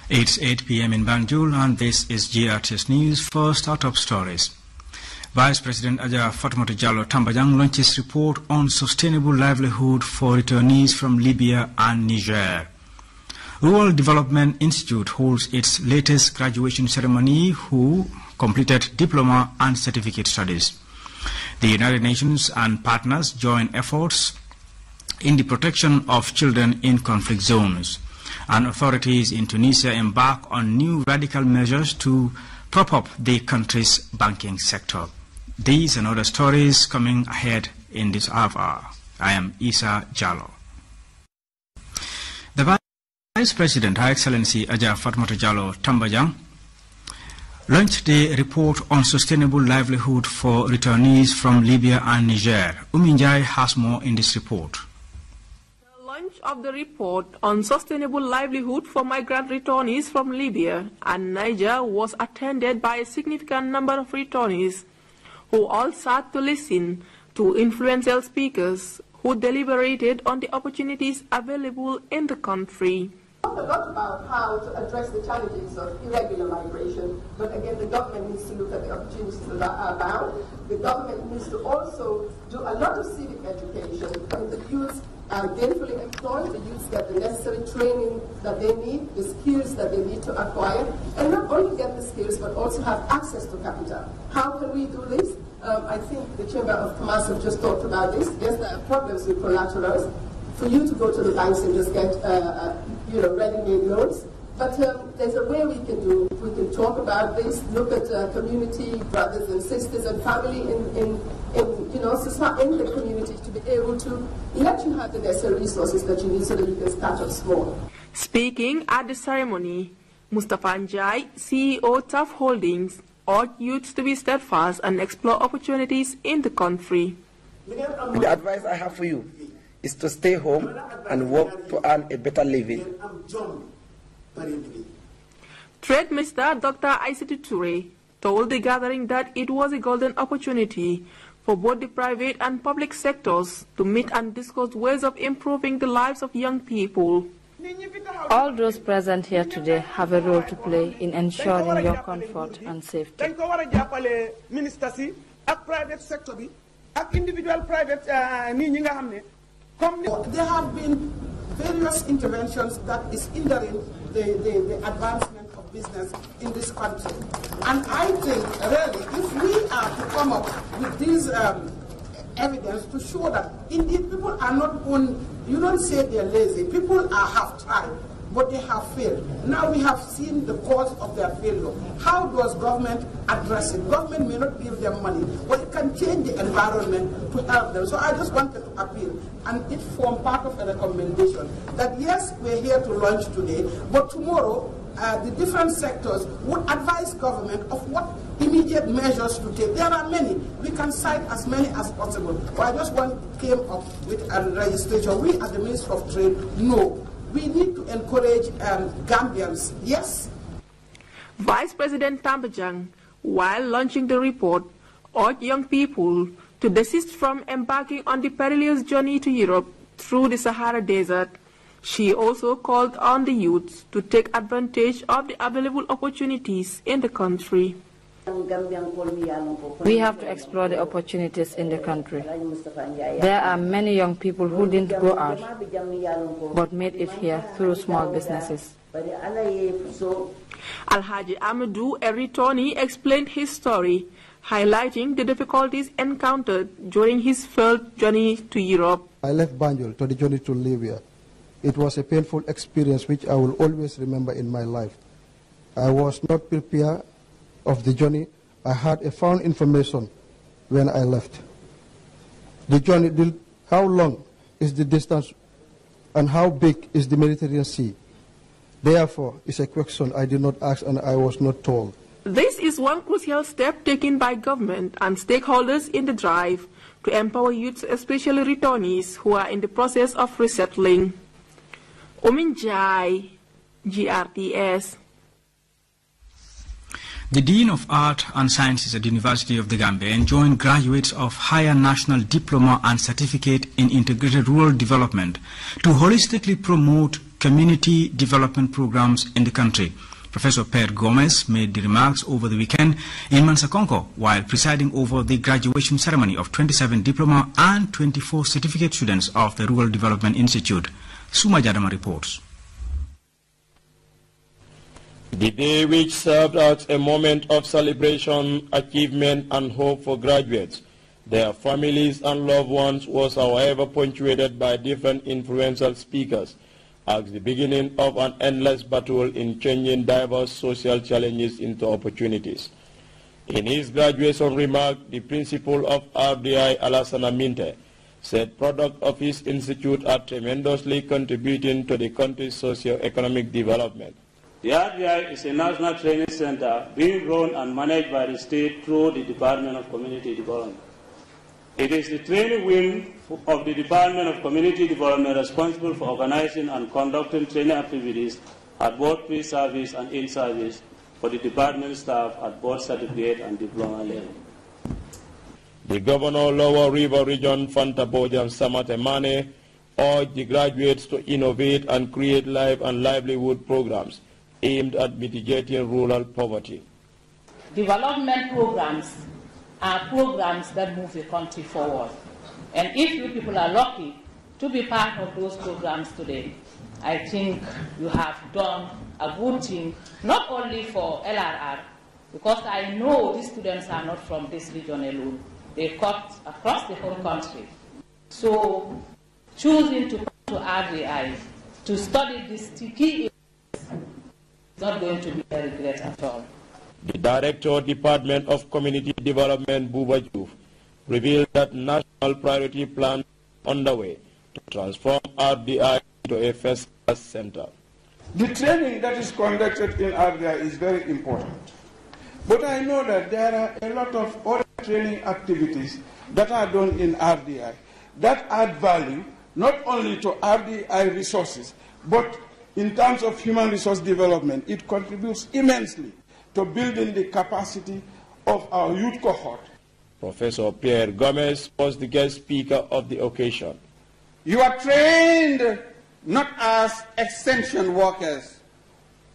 It's 8 p.m. in Banjul, and this is GRTS News. First, our top stories. Vice President Aja Fatoumatta Jallow Tambajang launches report on sustainable livelihood for returnees from Libya and Niger. Rural Development Institute holds its latest graduation ceremony who completed diploma and certificate studies. The United Nations and partners join efforts in the protection of children in conflict zones. And authorities in Tunisia embark on new radical measures to prop up the country's banking sector. These and other stories coming ahead in this half hour. I am Isa Jallow. The Vice President, Her Excellency Aja Fatoumatta Jallow Tambajang, launched the report on sustainable livelihood for returnees from Libya and Niger. Uminjai has more in this report. Of the report on sustainable livelihood for migrant returnees from Libya and Niger was attended by a significant number of returnees who all sat to listen to influential speakers who deliberated on the opportunities available in the country. A lot about how to address the challenges of irregular migration, but again, the government needs to look at the opportunities that are abound. The government needs to also do a lot of civic education. The youth are gainfully employed, the youth get the necessary training that they need, the skills that they need to acquire, and not only get the skills, but also have access to capital. How can we do this? I think the Chamber of Commerce have just talked about this. Yes, there are problems with collaterals. For you to go to the banks and just get ready-made loans. But there's a way we can talk about this, look at community, brothers and sisters and family in the community to be able to let you have the necessary resources that you need so that you can start off small. Speaking at the ceremony, Mustafa Njai, CEO Tough Holdings, urged youths to be steadfast and explore opportunities in the country. The advice I have for you is to stay home and work to earn a better living. Trade Minister Dr. Aissatou Touré told the gathering that it was a golden opportunity for both the private and public sectors to meet and discuss ways of improving the lives of young people. All those present here today have a role to play in ensuring your comfort and safety. There have been various interventions that is hindering the advancement of business in this country. And I think, really, if we are to come up with this evidence to show that indeed people are not you don't say they're lazy, people have tried, but they have failed. Now we have seen the cause of their failure. How does government address it? Government may not give them money, but it can change the environment to help them. So I just wanted to appeal, and it formed part of a recommendation, that yes, we're here to launch today, but tomorrow the different sectors would advise government of what immediate measures to take. There are many. We can cite as many as possible. But I just came up with a registration. We at the Ministry of Trade know we need to encourage Gambians. Yes. Vice President Tambajang, while launching the report, urged young people to desist from embarking on the perilous journey to Europe through the Sahara Desert. She also called on the youth to take advantage of the available opportunities in the country. We have to explore the opportunities in the country. There are many young people who didn't go out, but made it here through small businesses. Alhaji Amadou, a returnee, explained his story, highlighting the difficulties encountered during his failed journey to Europe. I left Banjul to the journey to Libya. It was a painful experience which I will always remember in my life. I was not prepared of the journey. I had a found information when I left. The journey, how long is the distance and how big is the Mediterranean Sea? Therefore, it's a question I did not ask and I was not told. This is one crucial step taken by government and stakeholders in the drive to empower youths, especially returnees who are in the process of resettling. Ominjai, GRTS. The Dean of Art and Sciences at the University of the Gambia enjoined graduates of Higher National Diploma and Certificate in Integrated Rural Development to holistically promote community development programs in the country. Professor Per Gomez made the remarks over the weekend in Mansakonko while presiding over the graduation ceremony of 27 diploma and 24 certificate students of the Rural Development Institute. Suma Jadama reports. The day, which served as a moment of celebration, achievement and hope for graduates, their families and loved ones, was however punctuated by different influential speakers as the beginning of an endless battle in changing diverse social challenges into opportunities. In his graduation remark, the principal of RDI, Alassana Minte, said products of his institute are tremendously contributing to the country's socio-economic development. The RDI is a national training center being run and managed by the state through the Department of Community Development. It is the training wing of the Department of Community Development responsible for organizing and conducting training activities at both pre-service and in-service for the department staff at both certificate and diploma level. The Governor Lower River Region, Fanta Bojan Samate Mane, urged the graduates to innovate and create life and livelihood programs aimed at mitigating rural poverty. Development programs are programs that move the country forward. And if you people are lucky to be part of those programs today, I think you have done a good thing, not only for LRR, because I know these students are not from this region alone. They cut across the whole country. So choosing to come to RDI to study these key areas is not going to be a regret at all. The Director, Department of Community Development, Buba Juf, revealed that national priority plan underway to transform RDI into a first-class center. The training that is conducted in RDI is very important. But I know that there are a lot of other training activities that are done in RDI that add value not only to RDI resources, but in terms of human resource development, it contributes immensely to building the capacity of our youth cohort. Professor Pierre Gomez was the guest speaker of the occasion. You are trained not as extension workers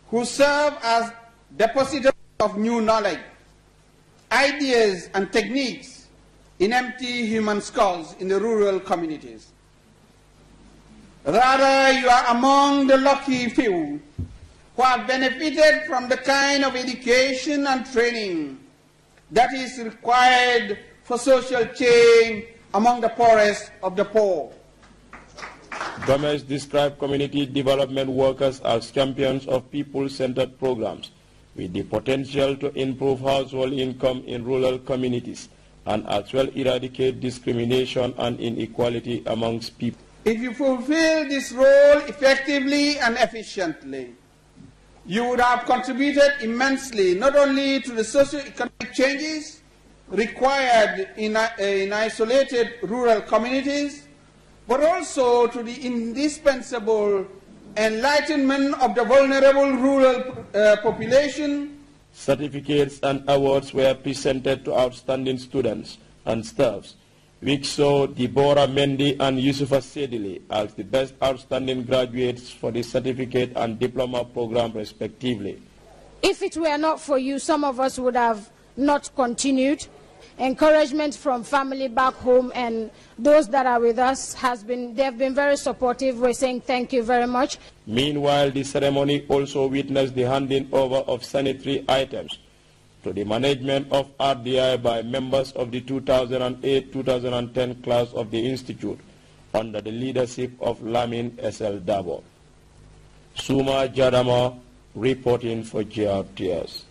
who serve as depositors of new knowledge, ideas and techniques in empty human skulls in the rural communities. Rather, you are among the lucky few who have benefited from the kind of education and training that is required for social change among the poorest of the poor. Gomez described community development workers as champions of people-centered programs with the potential to improve household income in rural communities and as well eradicate discrimination and inequality amongst people. If you fulfill this role effectively and efficiently, you would have contributed immensely not only to the socio-economic changes required in isolated rural communities, but also to the indispensable enlightenment of the vulnerable rural population. Certificates and awards were presented to outstanding students and staffs, which saw Deborah Mendy and Yusufa Sedili as the best outstanding graduates for the certificate and diploma program respectively. If it were not for you, some of us would have not continued. Encouragement from family back home and those that are with us they have been very supportive. We're saying thank you very much. Meanwhile, the ceremony also witnessed the handing over of sanitary items to the management of RDI by members of the 2008-2010 class of the Institute under the leadership of Lamin S.L. Dabo. Suma Jadama reporting for GRTS.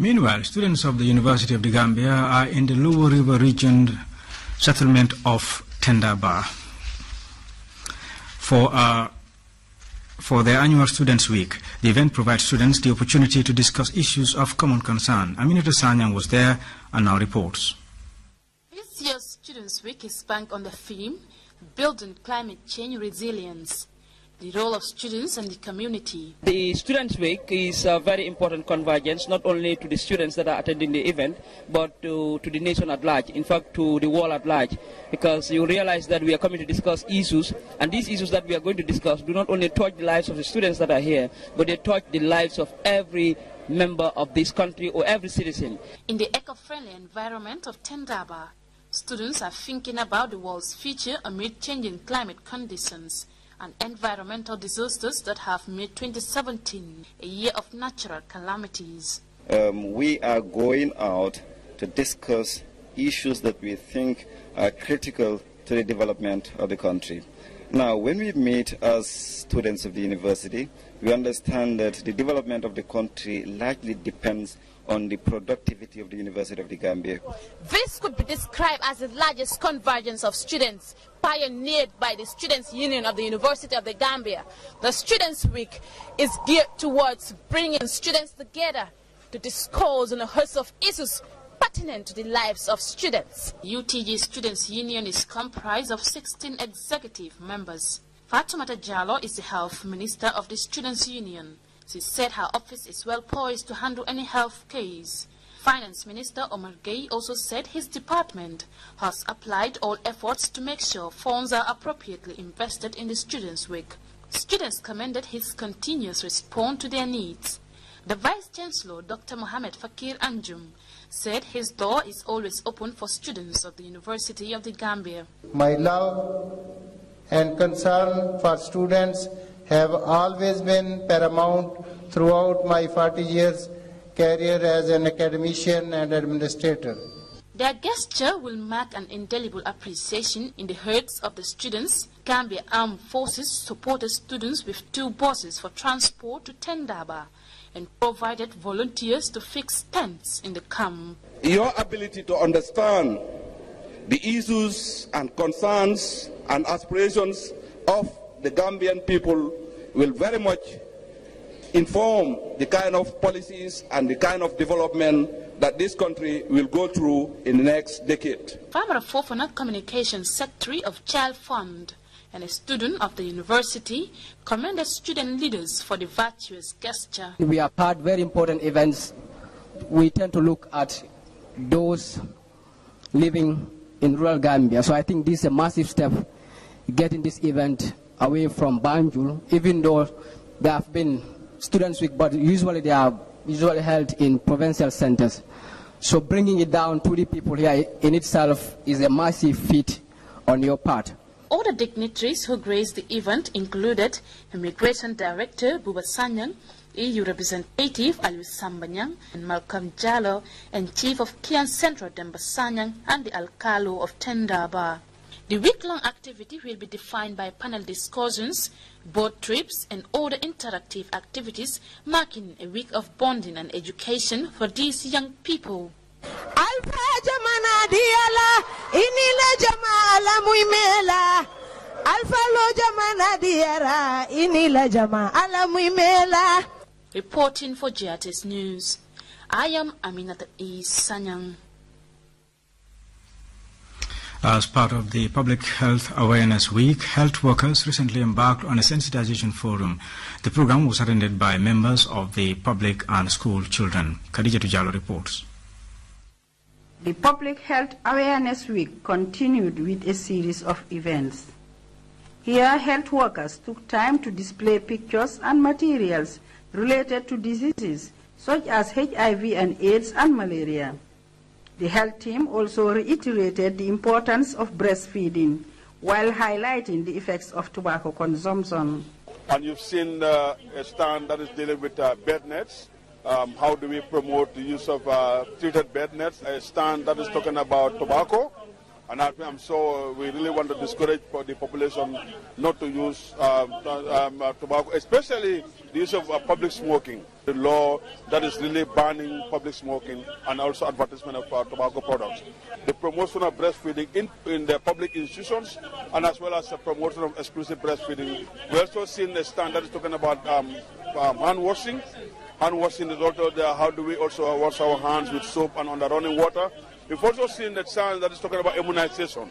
Meanwhile, students of the University of the Gambia are in the Lower River Region settlement of Tendaba for their annual Students' Week. The event provides students the opportunity to discuss issues of common concern. Aminata Sanyang was there and now reports. This year's Students' Week is spent on the theme, Building Climate Change Resilience. the role of students and the community. The Students' Week is a very important convergence, not only to the students that are attending the event, but to the nation at large, in fact to the world at large, because you realize that we are coming to discuss issues, and these issues that we are going to discuss do not only touch the lives of the students that are here, but they touch the lives of every member of this country or every citizen. In the eco-friendly environment of Tendaba, students are thinking about the world's future amid changing climate conditions and environmental disasters that have made 2017 a year of natural calamities. We are going out to discuss issues that we think are critical to the development of the country. Now, when we meet as students of the university, we understand that the development of the country largely depends on the productivity of the University of the Gambia. This could be described as the largest convergence of students pioneered by the Students' Union of the University of the Gambia. The Students' Week is geared towards bringing students together to discuss on a host of issues pertinent to the lives of students. UTG Students' Union is comprised of 16 executive members. Fatoumata Jallow is the Health Minister of the Students' Union. She said her office is well poised to handle any health case. Finance Minister Omar Gay also said his department has applied all efforts to make sure funds are appropriately invested in the Students' Week. Students commended his continuous response to their needs. The Vice Chancellor, Dr. Mohamed Fakir Anjum, said his door is always open for students of the University of the Gambia. My love and concern for students have always been paramount throughout my 40 years career as an academician and administrator. Their gesture will mark an indelible appreciation in the hearts of the students. Gambia Armed Forces supported students with 2 buses for transport to Tendaba and provided volunteers to fix tents in the camp. Your ability to understand the issues and concerns and aspirations of the Gambian people will very much inform the kind of policies and the kind of development that this country will go through in the next decade. Farmer Fofana, Communications Secretary of Child Fund and a student of the university, commended student leaders for the virtuous gesture. We are part of very important events. We tend to look at those living in rural Gambia. So I think this is a massive step, getting this event away from Banjul, even though there have been Students' Week, but usually they are held in provincial centers. So bringing it down to the people here in itself is a massive feat on your part. Other dignitaries who graced the event included Immigration Director Buba Sanyang, EU Representative Aliu Sambanyang, and Malcolm Jallow, and Chief of Kian Central Demba Sanyang, and the Alcalo of Tendaba. The week-long activity will be defined by panel discussions, boat trips, and other interactive activities, marking a week of bonding and education for these young people. Alfa jamana diala inila jamala muimela Alfa lo jamana diara inila jamala muimela. Reporting for GRTS News, I am Aminata E. Sanyang. As part of the Public Health Awareness Week, health workers recently embarked on a sensitization forum. The program was attended by members of the public and school children. Khadija Tujalo reports. The Public Health Awareness Week continued with a series of events. Here, health workers took time to display pictures and materials related to diseases such as HIV and AIDS and malaria. The health team also reiterated the importance of breastfeeding while highlighting the effects of tobacco consumption. And you've seen a stand that is dealing with bed nets. How do we promote the use of treated bed nets? A stand that is talking about tobacco. And I'm sure we really want to discourage the population not to use tobacco, especially the use of public smoking. The law that is really banning public smoking and also advertisement of tobacco products. The promotion of breastfeeding in the public institutions and as well as the promotion of exclusive breastfeeding. We also seen a stand that is talking about hand washing. Hand washing is also there. How do we also wash our hands with soap and under running water? We've also seen the stand that is talking about immunization.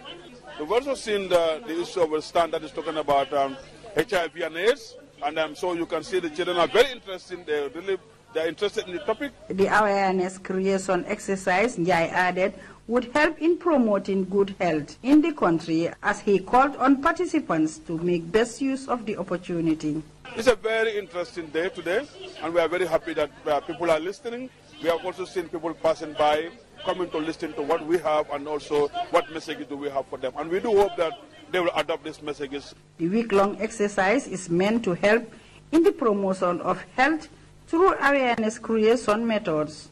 We've also seen the issue of a stand that is talking about HIV and AIDS. And so you can see the children are very interested. They're interested in the topic. The awareness creation exercise, Njai added, would help in promoting good health in the country, as he called on participants to make best use of the opportunity. It's a very interesting day today, and we are very happy that people are listening. We have also seen people passing by, coming to listen to what we have and also what messages do we have for them. And we do hope that they will adopt these messages. The week-long exercise is meant to help in the promotion of health through awareness creation methods.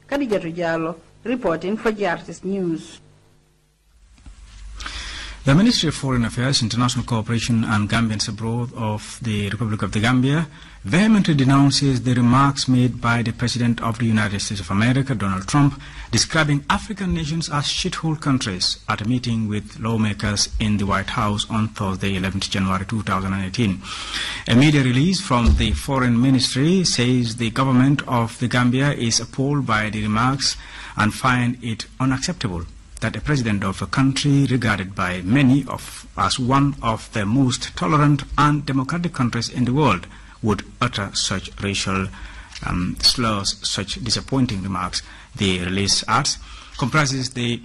Khadijatu Jallow, reporting for GRTS News. The Ministry of Foreign Affairs, International Cooperation and Gambians Abroad of the Republic of the Gambia vehemently denounces the remarks made by the President of the United States of America, Donald Trump, describing African nations as shithole countries at a meeting with lawmakers in the White House on Thursday, 11th January 2018. A media release from the Foreign Ministry says the government of the Gambia is appalled by the remarks and find it unacceptable that a president of a country regarded by many as one of the most tolerant and democratic countries in the world would utter such racial slurs, such disappointing remarks. The release adds, comprises the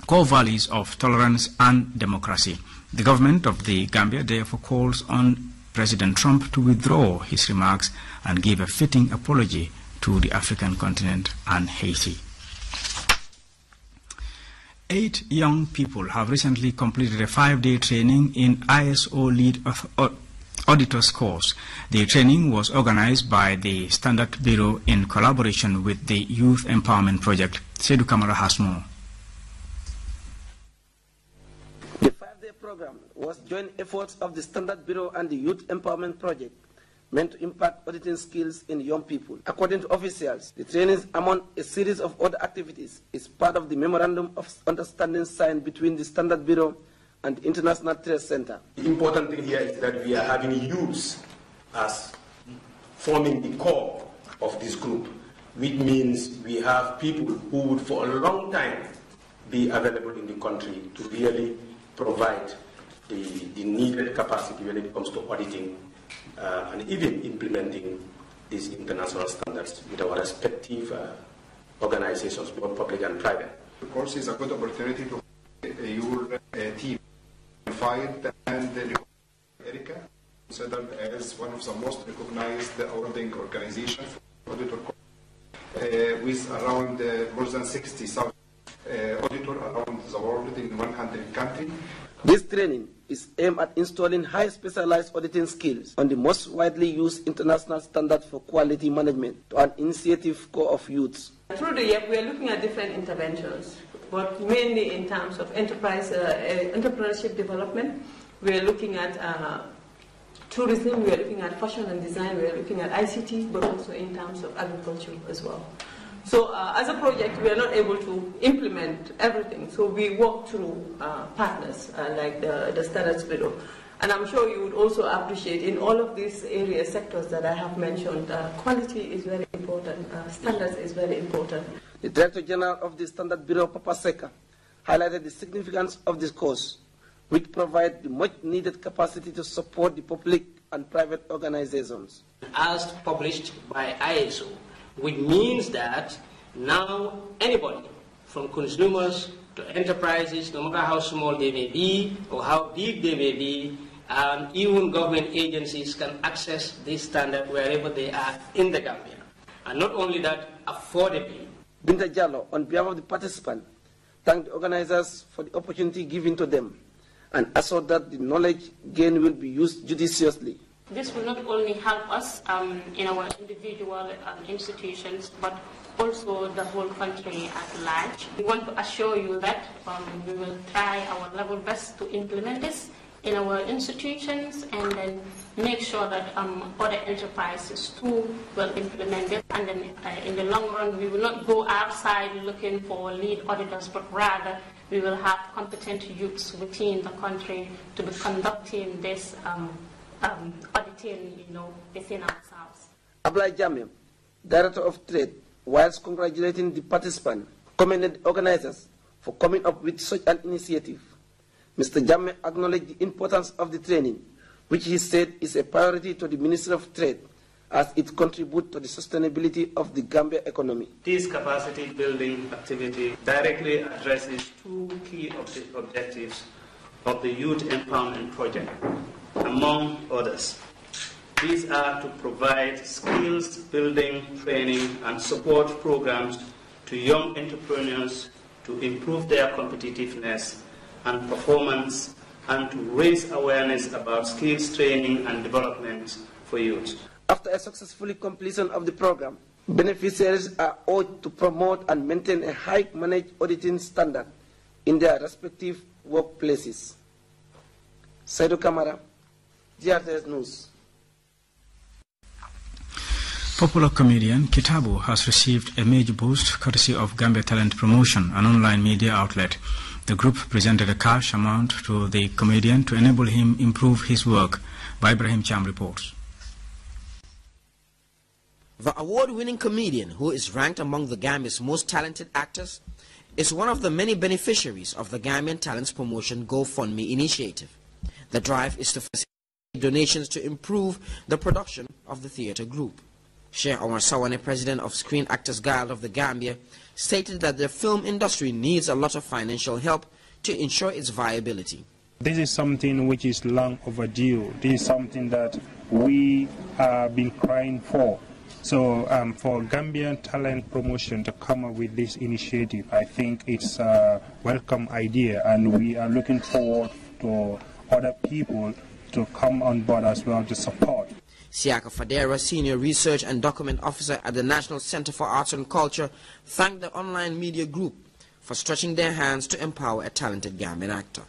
core values of tolerance and democracy. The government of the Gambia therefore calls on President Trump to withdraw his remarks and give a fitting apology to the African continent and Haiti. 8 young people have recently completed a 5-day training in ISO Lead Auditors course. The training was organized by the Standard Bureau in collaboration with the Youth Empowerment Project. Sedu Kamara has more. The 5-day program was joint efforts of the Standard Bureau and the Youth Empowerment Project, meant to impact auditing skills in young people. According to officials, the training, among a series of other activities, is part of the Memorandum of Understanding signed between the Standard Bureau and the International Trade Center. The important thing here is that we are having youth as forming the core of this group, which means we have people who would for a long time be available in the country to really provide the needed capacity when it comes to auditing and even implementing these international standards with our respective organizations, both public and private. Of course, it's a good opportunity to your team find and Erica, considered as one of the most recognized auditing organizations for auditor with around more than 60,000 auditors around the world in 100 countries. This training is aimed at installing high specialized auditing skills on the most widely used international standard for quality management to an initiative core of youths. Through the year, we are looking at different interventions, but mainly in terms of entrepreneurship development. We are looking at tourism, we are looking at fashion and design, we are looking at ICT, but also in terms of agriculture as well. So as a project, we are not able to implement everything. So we work through partners like the Standards Bureau. And I'm sure you would also appreciate in all of these area sectors that I have mentioned, quality is very important, standards is very important. The Director General of the Standard Bureau, Papa Seka, highlighted the significance of this course, which provides the much needed capacity to support the public and private organizations. As published by ISO, which means that now anybody, from consumers to enterprises, no matter how small they may be or how big they may be, even government agencies can access this standard wherever they are in the Gambia. And not only that, affordably. Binta Jallow, on behalf of the participants, thanked the organizers for the opportunity given to them and assured that the knowledge gained will be used judiciously. This will not only help us in our individual institutions, but also the whole country at large. We want to assure you that we will try our level best to implement this in our institutions and then make sure that other enterprises too will implement it. And then in the long run, we will not go outside looking for lead auditors, but rather we will have competent youths within the country to be conducting this auditing, within ourselves. Ablai Jamem, Director of Trade, whilst congratulating the participants, commended the organizers for coming up with such an initiative. Mr. Jammeh acknowledged the importance of the training, which he said is a priority to the Ministry of Trade as it contributes to the sustainability of the Gambia economy. This capacity building activity directly addresses two key objectives of the Youth Empowerment Project, among others. These are to provide skills building, training, and support programs to young entrepreneurs to improve their competitiveness and performance, and to raise awareness about skills training and development for youth. After a successful completion of the program, beneficiaries are urged to promote and maintain a high managed auditing standard in their respective workplaces. Saidu Kamara, GRTS News. Popular comedian Kitabu has received a major boost courtesy of Gambia Talent Promotion, an online media outlet. The group presented a cash amount to the comedian to enable him improve his work. By Ibrahim Cham reports. The award-winning comedian, who is ranked among the Gambia's most talented actors, is one of the many beneficiaries of the Gambian Talents Promotion GoFundMe initiative. The drive is to facilitate donations to improve the production of the theatre group. Sheikh Omar Sawane, president of Screen Actors Guild of the Gambia, stated that the film industry needs a lot of financial help to ensure its viability. This is something which is long overdue. This is something that we have been crying for. So for Gambian Talent Promotion to come up with this initiative, I think it's a welcome idea, and we are looking forward to other people to come on board as well to support. Siaka Fadera, Senior Research and Document Officer at the National Center for Arts and Culture, thanked the online media group for stretching their hands to empower a talented Gambian actor.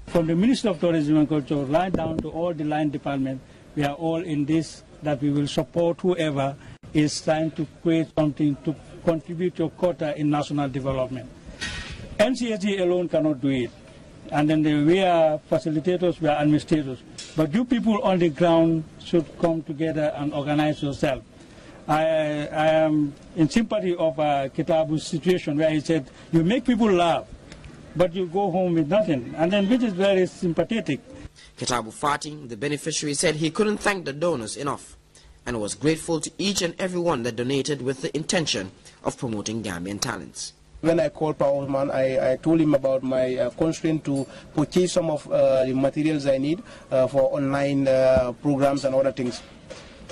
From the Ministry of Tourism and Culture right down to all the line departments, we are all in this, that we will support whoever is trying to create something to contribute to a quota in national development. NCSG alone cannot do it. And then we are facilitators, we are administrators. But you people on the ground should come together and organize yourself. I am in sympathy of Kitabu's situation, where he said, you make people laugh, but you go home with nothing, and then which is very sympathetic. Kitabu Fati, the beneficiary, said he couldn't thank the donors enough and was grateful to each and every one that donated with the intention of promoting Gambian talents. When I called Pa Osman, I told him about my constraint to purchase some of the materials I need for online programs and other things.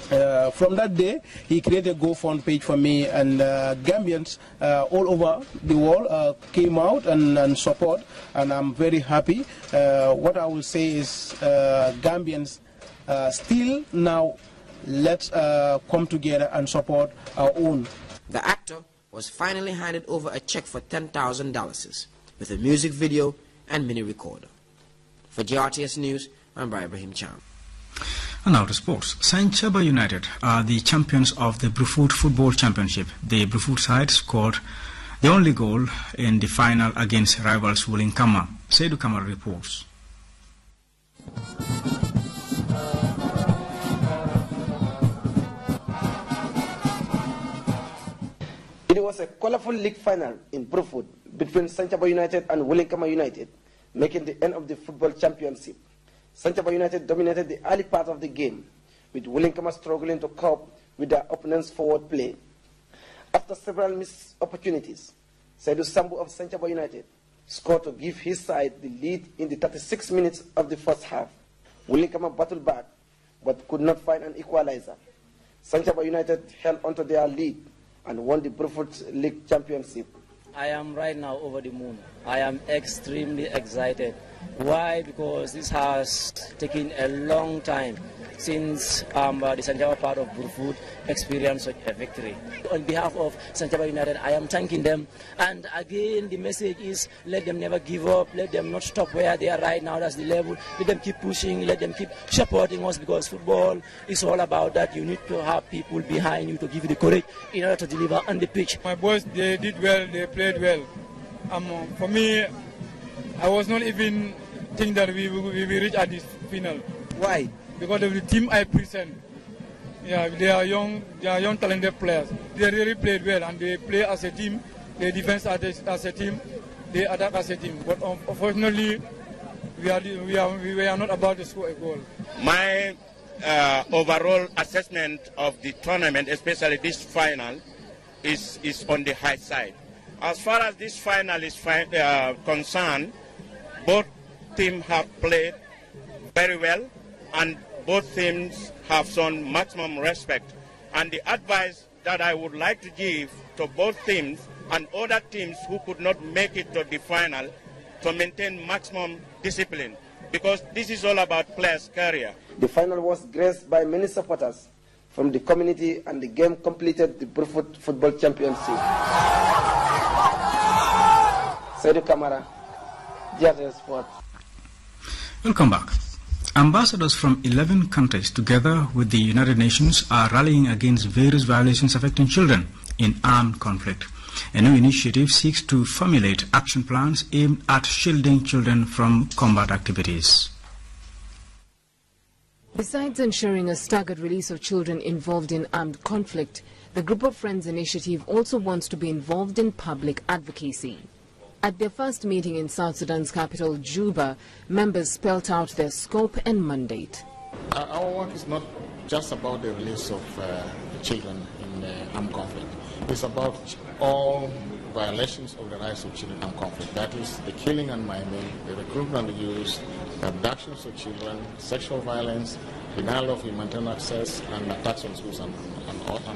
From that day, he created a GoFund page for me, and Gambians all over the world came out and support, and I'm very happy. What I will say is Gambians still now let's come together and support our own. The actor was finally handed over a check for $10,000 with a music video and mini recorder. For GRTS News, I'm Ibrahim Cham. And now to sports. Saint Chaba United are the champions of the Brufut Football Championship. The Brufut side scored the only goal in the final against rivals Wulinkama. Saidu Kamar reports. It was a colorful league final in Brufut between Saint Chaba United and Wulinkama United, making the end of the football championship. Saint Chaba United dominated the early part of the game, with Wulinkama struggling to cope with their opponent's forward play. After several missed opportunities, Saidu Sambu of Saint Chaba United scored to give his side the lead in the 36 minutes of the first half. Wulinkama battled back, but could not find an equalizer. Saint Chaba United held onto their lead and won the Brufut League Championship. I am right now over the moon. I am extremely excited. Why? Because this has taken a long time since the Sanjaba part of Brufut experienced such a victory. On behalf of Sanjaba United, I am thanking them. And again, the message is let them never give up, let them not stop where they are right now. That's the level. Let them keep pushing, let them keep supporting us, because football is all about that. You need to have people behind you to give you the courage in order to deliver on the pitch. My boys, they did well, they played well. For me, I was not even think that we will reach at this final. Why? Because of the team I present. Yeah, they are young, talented players. They really played well, and they play as a team. They defend as a team. They attack as a team. But unfortunately, we are not about to score a goal. My overall assessment of the tournament, especially this final, is on the high side. As far as this final is concerned, both teams have played very well, and both teams have shown maximum respect. And the advice that I would like to give to both teams and other teams who could not make it to the final, to maintain maximum discipline, because this is all about players' career. The final was graced by many supporters from the community, and the game completed the Brufut Football Championship. Seydou Kamara, GRTS Sport. Welcome back. Ambassadors from 11 countries, together with the United Nations, are rallying against various violations affecting children in armed conflict. A new initiative seeks to formulate action plans aimed at shielding children from combat activities. Besides ensuring a staggered release of children involved in armed conflict, the Group of Friends initiative also wants to be involved in public advocacy. At their first meeting in South Sudan's capital, Juba, members spelled out their scope and mandate. Our work is not just about the release of children in armed conflict. It's about all violations of the rights of children in armed conflict. That is the killing and maiming, the recruitment and use, the abductions of children, sexual violence, denial of humanitarian access, and attacks on schools and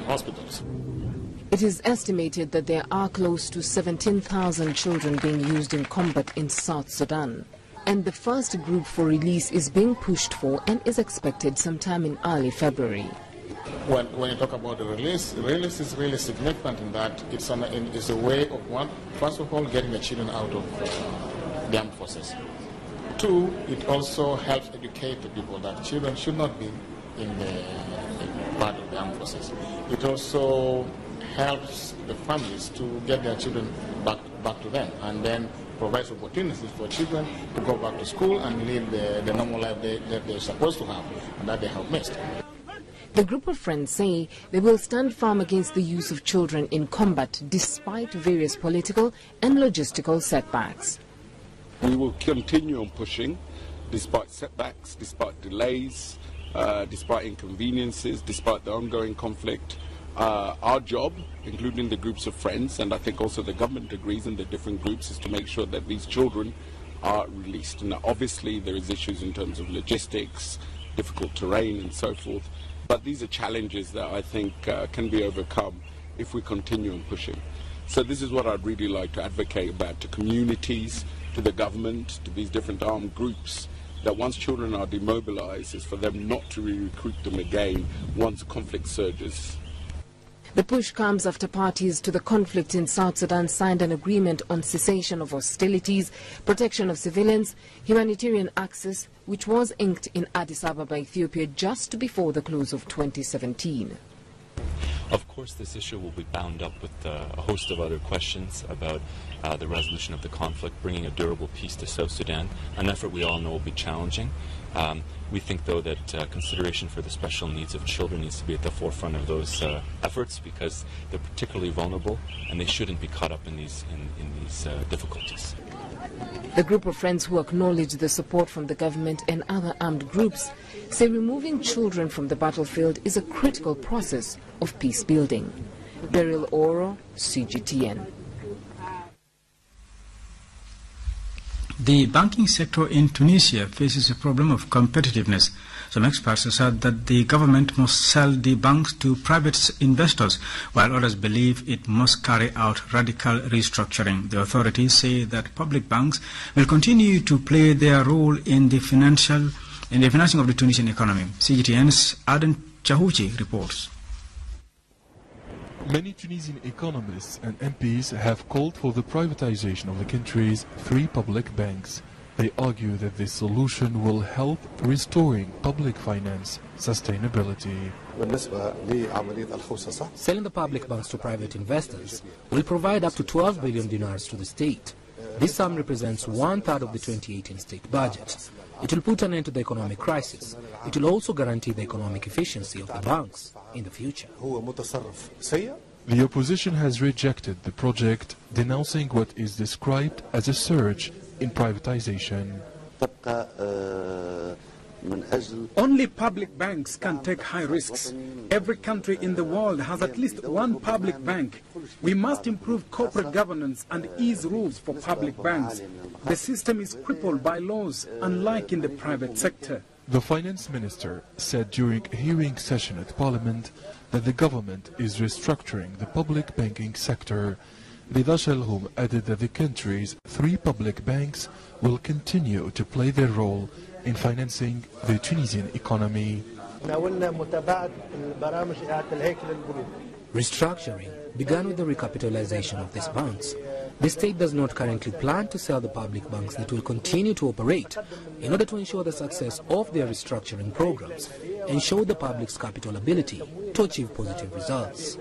hospitals. It is estimated that there are close to 17,000 children being used in combat in South Sudan. And the first group for release is being pushed for and is expected sometime in early February. When you talk about the release is really significant in that it's a way of, first of all, getting the children out of the armed forces. Two, it also helps educate the people that children should not be in the part of the armed forces. It also helps the families to get their children back to them, and then provides opportunities for children to go back to school and live the normal life that they're supposed to have and that they have missed. The Group of Friends say they will stand firm against the use of children in combat despite various political and logistical setbacks. We will continue on pushing despite setbacks, despite delays, despite inconveniences, despite the ongoing conflict. Our job, including the groups of friends, and I think also the government agrees in the different groups, is to make sure that these children are released. Now, obviously, there is issues in terms of logistics, difficult terrain, and so forth. But these are challenges that I think can be overcome if we continue on pushing. So this is what I'd really like to advocate about to communities, to the government, to these different armed groups, that once children are demobilized, is for them not to recruit them again once conflict surges. The push comes after parties to the conflict in South Sudan signed an agreement on cessation of hostilities, protection of civilians, humanitarian access, which was inked in Addis Ababa, Ethiopia, just before the close of 2017. Of course, this issue will be bound up with a host of other questions about the resolution of the conflict, bringing a durable peace to South Sudan, an effort we all know will be challenging. We think, though, that consideration for the special needs of children needs to be at the forefront of those efforts, because they're particularly vulnerable and they shouldn't be caught up in these difficulties. The Group of Friends, who acknowledge the support from the government and other armed groups, say removing children from the battlefield is a critical process of peace building. Beryl Oro, CGTN. The banking sector in Tunisia faces a problem of competitiveness. Some experts have said that the government must sell the banks to private investors, while others believe it must carry out radical restructuring. The authorities say that public banks will continue to play their role in the financing of the Tunisian economy. CGTN's Aden Chahuchi reports. Many Tunisian economists and MPs have called for the privatization of the country's 3 public banks. They argue that this solution will help restoring public finance sustainability. Selling the public banks to private investors will provide up to 12 billion dinars to the state. This sum represents 1/3 of the 2018 state budget. It will put an end to the economic crisis. It will also guarantee the economic efficiency of the banks in the future. The opposition has rejected the project, denouncing what is described as a surge in privatization. Only public banks can take high risks. Every country in the world has at least one public bank. We must improve corporate governance and ease rules for public banks. The system is crippled by laws, unlike in the private sector. The finance minister said during a hearing session at Parliament that the government is restructuring the public banking sector. Rida Shelhoum added that the country's 3 public banks will continue to play their role in financing the Tunisian economy. Restructuring began with the recapitalization of these banks. The state does not currently plan to sell the public banks that will continue to operate in order to ensure the success of their restructuring programs and show the public's capital ability to achieve positive results.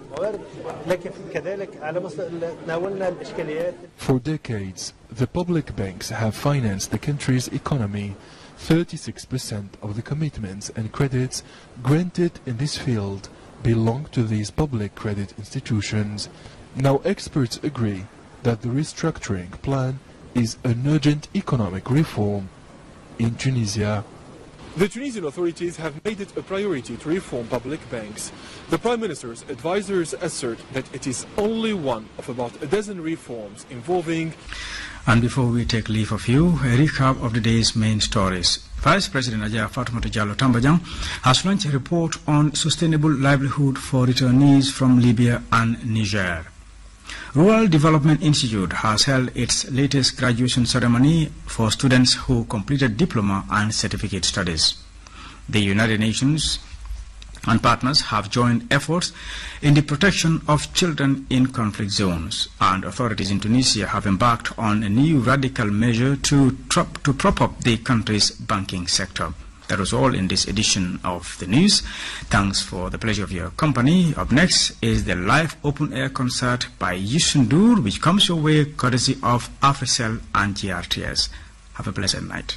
For decades, the public banks have financed the country's economy. 36% of the commitments and credits granted in this field belong to these public credit institutions. Now experts agree that the restructuring plan is an urgent economic reform in Tunisia. The Tunisian authorities have made it a priority to reform public banks. The Prime Minister's advisors assert that it is only one of about a dozen reforms involving... And before we take leave of you, a recap of the day's main stories. Vice President Ajah Fatoumata Jallow Tambajang has launched a report on sustainable livelihood for returnees from Libya and Niger. Rural Development Institute has held its latest graduation ceremony for students who completed diploma and certificate studies. The United Nations and partners have joined efforts in the protection of children in conflict zones, and authorities in Tunisia have embarked on a new radical measure to prop up the country's banking sector. That was all in this edition of the news. Thanks for the pleasure of your company. Up next is the live open-air concert by Yusundur, which comes your way courtesy of Africell and GRTS. Have a pleasant night.